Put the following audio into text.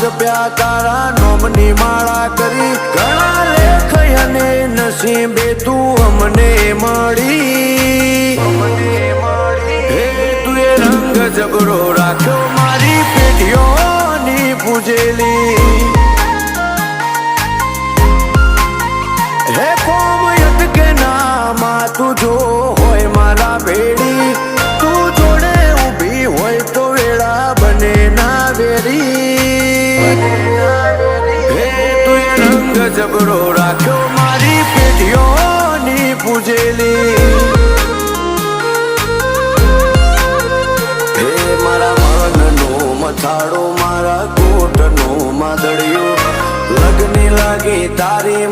જપ્યા તારા નોમની માળા કરી ઘણા લેખ અને નસીબે તું અમને મળી હે તું એ રંગ જબરો રાખ્યો મારી પેઢીઓની પૂજેલી હે કોમયત કે નામાં તું જો હોય મારા ભેડી તું જોડે ઊભી હોય તો વેળા બને ના વેરી હે તું એ રંગ જબરો રાખ્યો મારી પેઢીઓની પૂજેલી હે મારા મનનો મથાળો મારા કોટનો માદળિયો લગની લાગી તારી